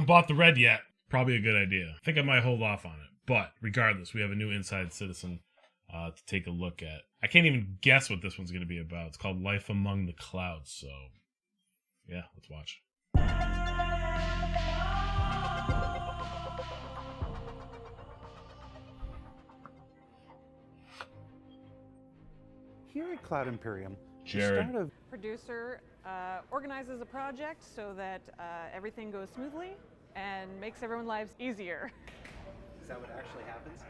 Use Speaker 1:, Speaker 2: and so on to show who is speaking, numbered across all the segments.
Speaker 1: haven't bought the red yet, probably a good idea. I think I might hold off on it. But regardless, we have a new Inside Citizen to take a look at. I can't even guess what this one's going to be about. It's called Life Among the Clouds. So, yeah, let's watch.
Speaker 2: Here at Cloud Imperium,
Speaker 1: Jared.
Speaker 2: the start of
Speaker 3: Producer organizes a project so that everything goes smoothly and makes everyone's lives easier.
Speaker 2: Is that what actually happens?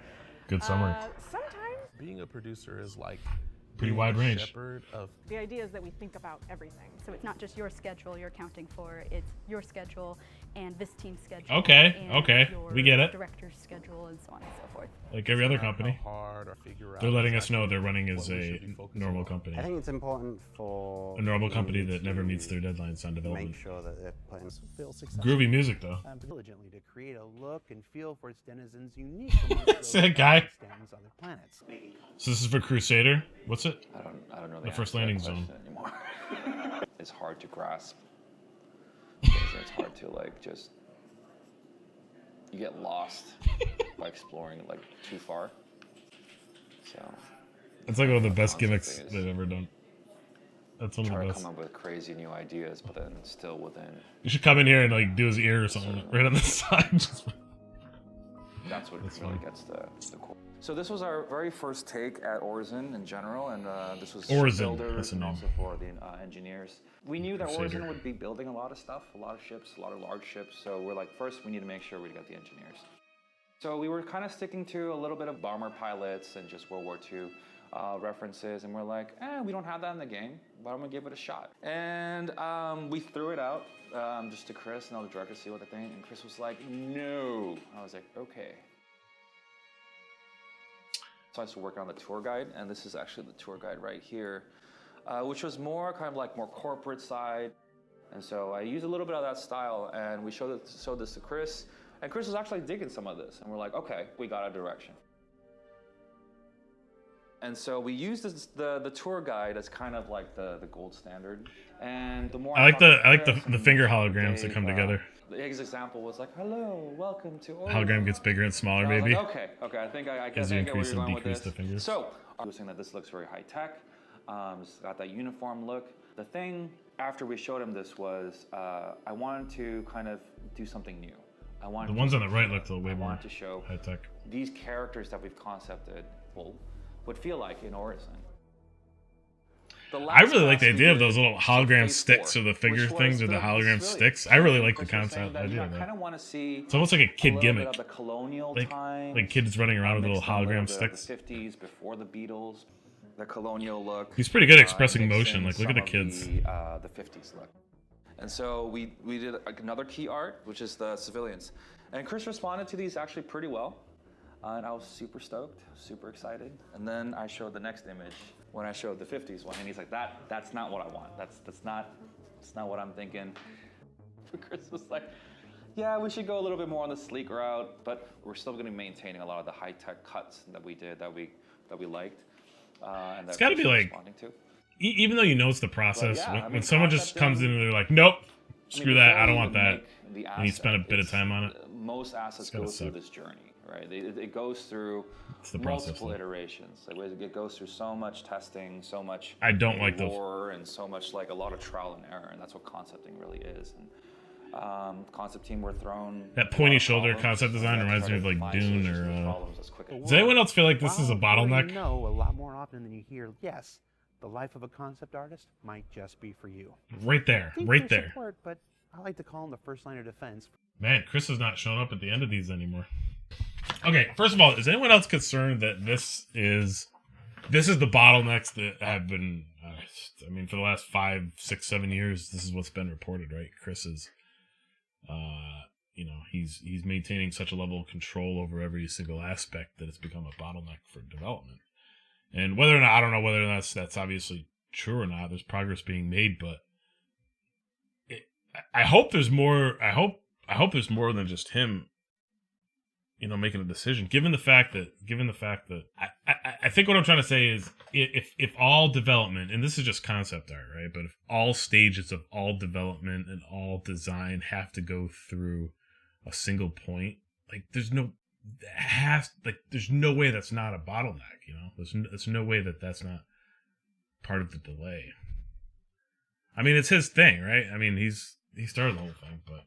Speaker 1: Good summary.
Speaker 3: Sometimes.
Speaker 4: Being a producer is like
Speaker 1: Pretty wide range.
Speaker 4: shepherd of
Speaker 3: The idea is that we think about everything.
Speaker 5: So it's not just your schedule you're accounting for, it's your schedule and this team's schedule.
Speaker 1: Okay,
Speaker 5: and
Speaker 1: okay,
Speaker 5: your
Speaker 1: we get it.
Speaker 5: Director's schedule and so on and so forth.
Speaker 1: Like every other
Speaker 4: how
Speaker 1: company.
Speaker 4: hard or figure out
Speaker 1: They're letting us
Speaker 4: exactly
Speaker 1: know they're running as
Speaker 4: what we
Speaker 1: a
Speaker 4: should be focusing
Speaker 1: normal
Speaker 4: on.
Speaker 1: company.
Speaker 6: I think it's important for
Speaker 1: A normal company
Speaker 6: me
Speaker 1: that never
Speaker 6: to
Speaker 1: meets their deadlines on development.
Speaker 6: Make sure that they're putting
Speaker 2: feel successful.
Speaker 1: Groovy music, though.
Speaker 2: Diligently to create a look and feel for its denizens unique amongst
Speaker 1: Say it, guy.
Speaker 2: Stanton's other planets.
Speaker 1: So this is for Crusader. What's it?
Speaker 7: I don't know
Speaker 1: The first landing zone.
Speaker 7: anymore. It's hard to grasp. Because it's hard to just you get lost by exploring too far. So
Speaker 1: It's like one of the best
Speaker 7: concept
Speaker 1: gimmicks
Speaker 7: is
Speaker 1: they've ever done. That's one of
Speaker 7: try
Speaker 1: the
Speaker 7: to
Speaker 1: best.
Speaker 7: come up with crazy new ideas, but then still within.
Speaker 1: You should come in here and do his ear or something right on the side.
Speaker 7: That's what
Speaker 1: That's
Speaker 7: really
Speaker 1: fine.
Speaker 7: gets the core. So this was our very first take at Orison in general, and this was
Speaker 1: Orison,
Speaker 7: builders
Speaker 1: that's the
Speaker 7: and
Speaker 1: name.
Speaker 7: also for the engineers. We knew that
Speaker 1: Crusader.
Speaker 7: Orison would be building a lot of stuff, a lot of ships, a lot of large ships. So we're like, first we need to make sure we got the engineers. So we were kind of sticking to a little bit of bomber pilots and just World War II references, and we're like, we don't have that in the game, but I'm gonna give it a shot. And we threw it out just to Chris and all the directors to see what they think, and Chris was like, no. I was like, okay. So I started working on the tour guide, and this is actually the tour guide right here, which was more kind of more corporate side. And so I used a little bit of that style, and we showed this to Chris, and Chris was actually digging some of this, and we're like, okay, we got a direction. And so we used the tour guide as kind of like the gold standard. And the more
Speaker 1: I like the
Speaker 7: Chris
Speaker 1: finger
Speaker 7: and
Speaker 1: holograms that
Speaker 7: Dave,
Speaker 1: come together.
Speaker 7: His example was like, hello, welcome to Orison.
Speaker 1: Hologram gets bigger and smaller,
Speaker 7: And I was
Speaker 1: maybe.
Speaker 7: like, okay, I think I
Speaker 1: As you
Speaker 7: get where
Speaker 1: increase
Speaker 7: you're
Speaker 1: and
Speaker 7: going with
Speaker 1: decrease
Speaker 7: this.
Speaker 1: the fingers.
Speaker 7: So I was saying that this looks very high tech. It's got that uniform look. The thing after we showed him this was I wanted to kind of do something new. I wanted
Speaker 1: The ones on the right look a little way
Speaker 7: I
Speaker 1: more
Speaker 7: wanted to show
Speaker 1: high tech.
Speaker 7: these characters that we've concepted would feel like in Orison.
Speaker 1: I really like the idea of those little hologram sticks or the figure things or the hologram sticks. I really like the concept idea of
Speaker 7: I kind
Speaker 1: that.
Speaker 7: of want to see
Speaker 1: It's almost like a kid
Speaker 7: little
Speaker 1: gimmick.
Speaker 7: bit of the colonial
Speaker 1: Like
Speaker 7: times,
Speaker 1: kids running around with little
Speaker 7: mixed in a little
Speaker 1: hologram
Speaker 7: bit of
Speaker 1: sticks.
Speaker 7: The 50s before the Beatles, the colonial look.
Speaker 1: He's pretty good at expressing
Speaker 7: mixed
Speaker 1: motion.
Speaker 7: in
Speaker 1: Like, look at the
Speaker 7: some of
Speaker 1: kids.
Speaker 7: The 50s look. And so we did another key art, which is the civilians. And Chris responded to these actually pretty well. And I was super stoked, super excited. And then I showed the next image when I showed the 50s one, and he's like, that's not what I want. That's not what I'm thinking. Chris was like, yeah, we should go a little bit more on the sleek route, but we're still going to be maintaining a lot of the high-tech cuts that we did that we liked. And that
Speaker 1: It's gotta
Speaker 7: Chris
Speaker 1: be
Speaker 7: was
Speaker 1: like-
Speaker 7: responding to.
Speaker 1: Even though you know it's the process,
Speaker 7: yeah, I
Speaker 1: when
Speaker 7: mean,
Speaker 1: someone just
Speaker 7: concept
Speaker 1: comes in
Speaker 7: in-
Speaker 1: and they're like, nope, screw that, I don't want
Speaker 7: Before you
Speaker 1: that.
Speaker 7: make the
Speaker 1: And you spend a
Speaker 7: asset,
Speaker 1: bit of
Speaker 7: it's-
Speaker 1: time on it.
Speaker 7: Most assets
Speaker 1: gotta
Speaker 7: go through
Speaker 1: suck.
Speaker 7: this journey, right? It goes through
Speaker 1: It's the process,
Speaker 7: multiple
Speaker 1: though.
Speaker 7: iterations. It goes through so much testing, so much
Speaker 1: I don't like those.
Speaker 7: lore, and so much a lot of trial and error, and that's what concepting really is. And concept team were thrown
Speaker 1: That
Speaker 7: a lot
Speaker 1: pointy
Speaker 7: of
Speaker 1: shoulder
Speaker 7: problems,
Speaker 1: concept design
Speaker 7: and we
Speaker 1: reminds me
Speaker 7: tried
Speaker 1: of,
Speaker 7: to
Speaker 1: like,
Speaker 7: find
Speaker 1: Dune
Speaker 7: solutions to
Speaker 1: or,
Speaker 7: those problems as quick as
Speaker 1: Does anyone else feel like this is a
Speaker 2: While
Speaker 1: bottleneck?
Speaker 2: You know a lot more often than you hear, yes, the life of a concept artist might just be for you.
Speaker 1: Right there,
Speaker 2: Thank
Speaker 1: right
Speaker 2: for
Speaker 1: there.
Speaker 2: Support, but I like to call him the first line of defense.
Speaker 1: Man, Chris is not showing up at the end of these anymore. Okay, first of all, is anyone else concerned that this is the bottlenecks that have been? I mean, for the last 5, 6, 7 years, this is what's been reported, right? Chris is, he's maintaining such a level of control over every single aspect that it's become a bottleneck for development. And whether or not, I don't know whether or not that's obviously true or not. There's progress being made, but I hope there's more. I hope there's more than just him, making a decision. Given the fact that I think what I'm trying to say is if all development, and this is just concept art, right? But if all stages of all development and all design have to go through a single point. Like there's no way that's not a bottleneck, you know. There's no way that that's not part of the delay. I mean, it's his thing, right? I mean, he started the whole thing, but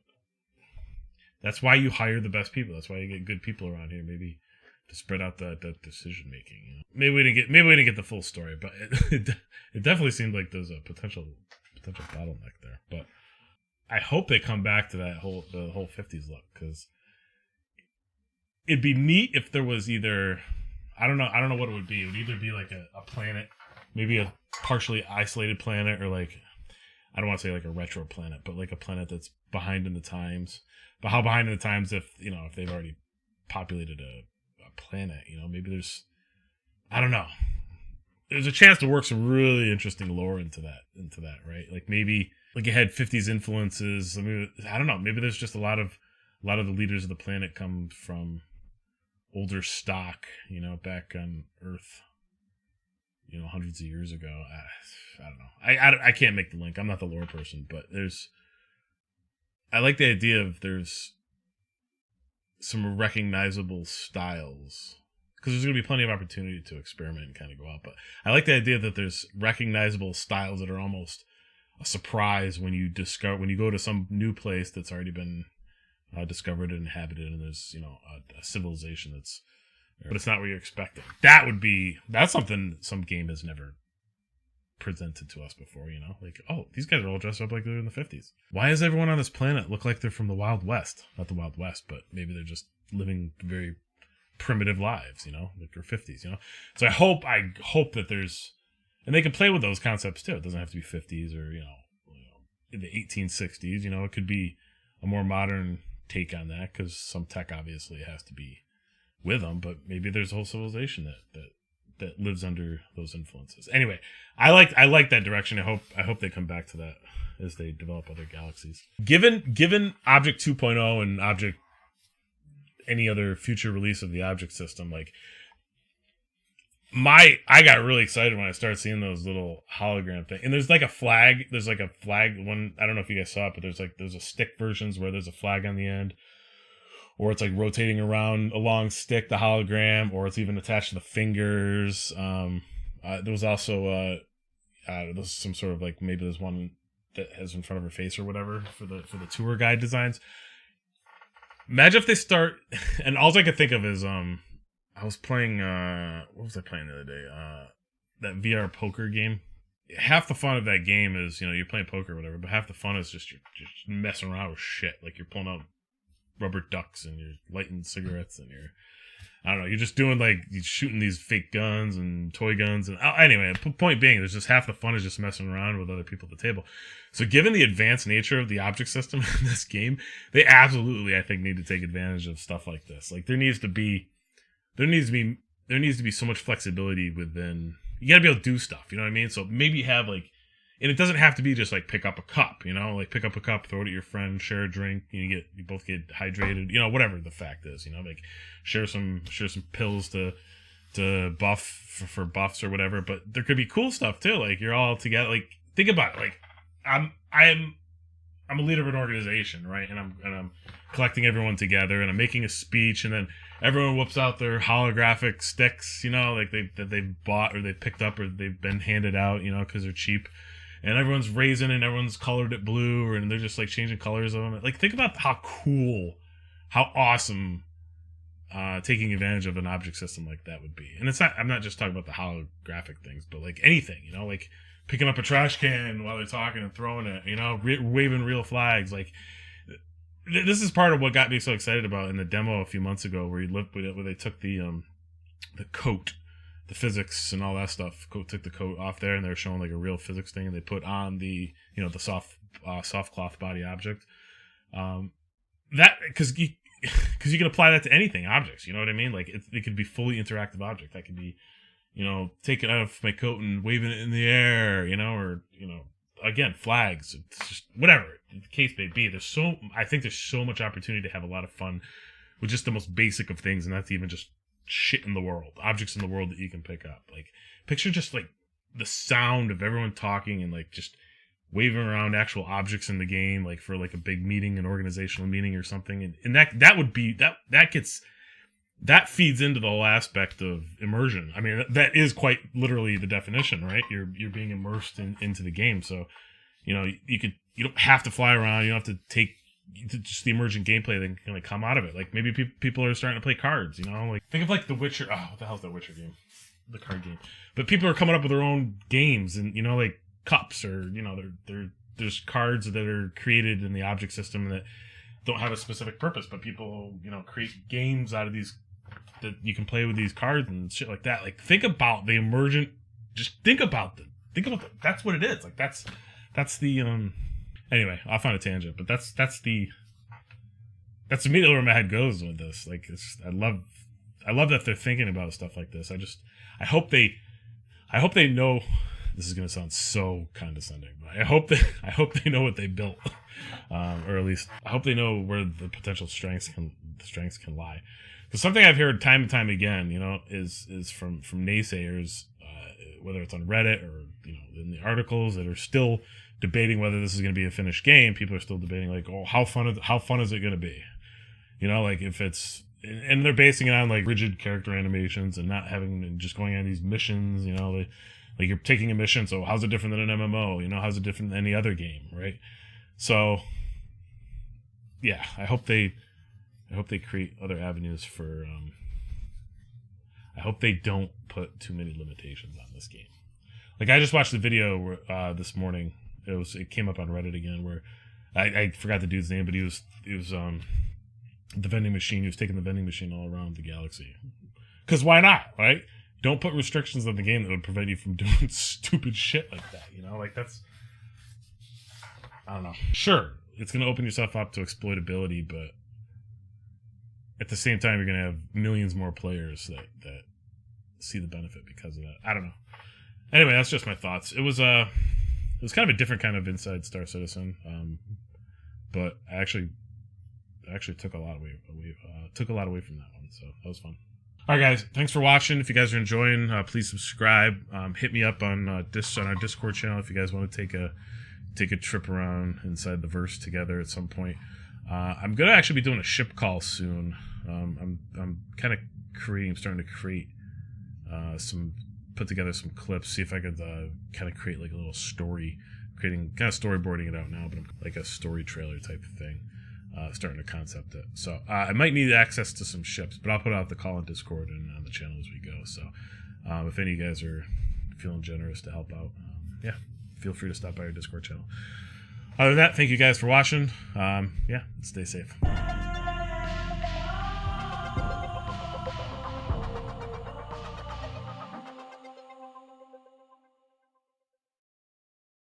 Speaker 1: that's why you hire the best people. That's why you get good people around here, maybe to spread out the decision making. You know? Maybe we didn't get the full story, but it definitely seemed like there's a potential bottleneck there. But I hope they come back to the whole 50s look, because it'd be neat if there was either, I don't know what it would be. It would either be like a planet, maybe a partially isolated planet, or like, I don't want to say like a retro planet, but like a planet that's behind in the times. But how behind in the times if they've already populated a planet, you know, maybe there's, I don't know. There's a chance to work some really interesting lore into that, right? Like maybe like it had 50s influences. I mean, I don't know. Maybe there's just a lot of the leaders of the planet come from older stock, you know, back on Earth, you know, hundreds of years ago. I don't know. I can't make the link. I'm not the lore person, but I like the idea of there's some recognizable styles, because there's going to be plenty of opportunity to experiment and kind of go out. But I like the idea that there's recognizable styles that are almost a surprise when you go to some new place that's already been discovered and inhabited, and there's, you know, a civilization but it's not what you're expecting. That's something some game has never presented to us before, you know, like, oh, these guys are all dressed up like they're in the 50s. Why does everyone on this planet look like they're from the Wild West? Not the Wild West, but maybe they're just living very primitive lives, you know, like they're 50s, you know. So I hope that there's, and they can play with those concepts too. It doesn't have to be 50s or, you know, in the 1860s, you know. It could be a more modern take on that, because some tech obviously has to be with them, but maybe there's a whole civilization that lives under those influences. Anyway, I like that direction. I hope they come back to that as they develop other galaxies. Given Object 2.0 and Object, any other future release of the Object system, like I got really excited when I started seeing those little hologram things. And there's like a flag. There's like a flag one. I don't know if you guys saw it, but there's a stick versions where there's a flag on the end, or it's like rotating around a long stick, the hologram, or it's even attached to the fingers. There was also there's some sort of like, maybe there's one that has in front of her face or whatever for the tour guide designs. Imagine if they start, and all I could think of is I was playing what was I playing the other day? That VR poker game. Half the fun of that game is, you know, you're playing poker or whatever, but half the fun is just you're messing around with shit. Like you're pulling out rubber ducks and you're lighting cigarettes and you're just doing, like, you're shooting these fake guns and toy guns. And anyway, point being, there's just half the fun is just messing around with other people at the table. So given the advanced nature of the object system in this game, they absolutely, I think, need to take advantage of stuff like this. Like there needs to be so much flexibility within. You got to be able to do stuff, you know what I mean? So maybe have like, and it doesn't have to be just like pick up a cup, you know, like pick up a cup, throw it at your friend, share a drink, you both get hydrated, you know, whatever the fact is, you know, like share some pills to buff for buffs or whatever. But there could be cool stuff too, like you're all together. Like think about it, like I'm a leader of an organization, right? And I'm collecting everyone together, and I'm making a speech, and then everyone whips out their holographic sticks, you know, like they've bought or they picked up or they've been handed out, you know, because they're cheap. And everyone's raising and everyone's colored it blue, and they're just like changing colors of them. Like think about how cool, how awesome taking advantage of an object system like that would be. And I'm not just talking about the holographic things, but like anything, you know, like picking up a trash can while they're talking and throwing it, you know, waving real flags. Like this is part of what got me so excited about in the demo a few months ago, where they took the coat, the physics and all that stuff. Took the coat off there, and they were showing like a real physics thing, and they put on the, you know, the soft cloth body object. That because you can apply that to anything, objects. You know what I mean? Like it could be fully interactive object. That could be, you know, taking it off my coat and waving it in the air, you know, or, you know, again, flags. It's just whatever the case may be. I think there's so much opportunity to have a lot of fun with just the most basic of things, and that's even just shit in the world, objects in the world that you can pick up. Like picture just like the sound of everyone talking and like just waving around actual objects in the game, like for like a big meeting, an organizational meeting or something, and that would be that feeds into the whole aspect of immersion. I mean, that is quite literally the definition, right? You're being immersed into the game. So, you know, you don't have to fly around. You don't have to take just the emergent gameplay that can kind of come out of it. Like maybe people are starting to play cards. You know, like think of like The Witcher. Oh, what the hell's that Witcher game? The card game. But people are coming up with their own games, and you know, like cups, or you know, there's cards that are created in the object system that don't have a specific purpose, but people, you know, create games out of these that you can play with these cards and shit like that. Like think about the emergent. Just think about that's what it is. Like that's the Anyway, off on a tangent, but that's immediately where my head goes with this. Like I love that they're thinking about stuff like this. I hope they know. This is going to sound so condescending, but I hope they know what they built, or at least I hope they know where the potential strengths can lie. Because something I've heard time and time again, you know, is from naysayers, whether it's on Reddit or you know in the articles that are still debating whether this is going to be a finished game. People are still debating like, oh, how fun is it going to be? You know, like if it's, and they're basing it on like rigid character animations and not having and just going on these missions. You know, like you're taking a mission, so how's it different than an MMO? You know, how's it different than any other game, right? So, yeah, I hope they create other avenues for. I hope they don't put too many limitations on this game. Like I just watched the video this morning. It came up on Reddit again where I forgot the dude's name, but he was the vending machine. He was taking the vending machine all around the galaxy. Because why not, right? Don't put restrictions on the game that would prevent you from doing stupid shit like that. You know, like that's. I don't know. Sure, it's going to open yourself up to exploitability, but at the same time, you're going to have millions more players that see the benefit because of that. I don't know. Anyway, that's just my thoughts. It was kind of a different kind of Inside Star Citizen, but I actually took a lot away from that one, so that was fun. All right, guys, thanks for watching. If you guys are enjoying, please subscribe. Hit me up on our Discord channel if you guys want to take a trip around inside the verse together at some point. I'm gonna actually be doing a ship call soon. I'm kind of starting to create put together some clips, see if I could kind of create like a little story, storyboarding it out now, but like a story trailer type of thing, starting to concept it. So I might need access to some ships, but I'll put out the call on Discord and on the channel as we go. So if any of you guys are feeling generous to help out, yeah, feel free to stop by our Discord channel. Other than that, thank you guys for watching. Yeah, stay safe.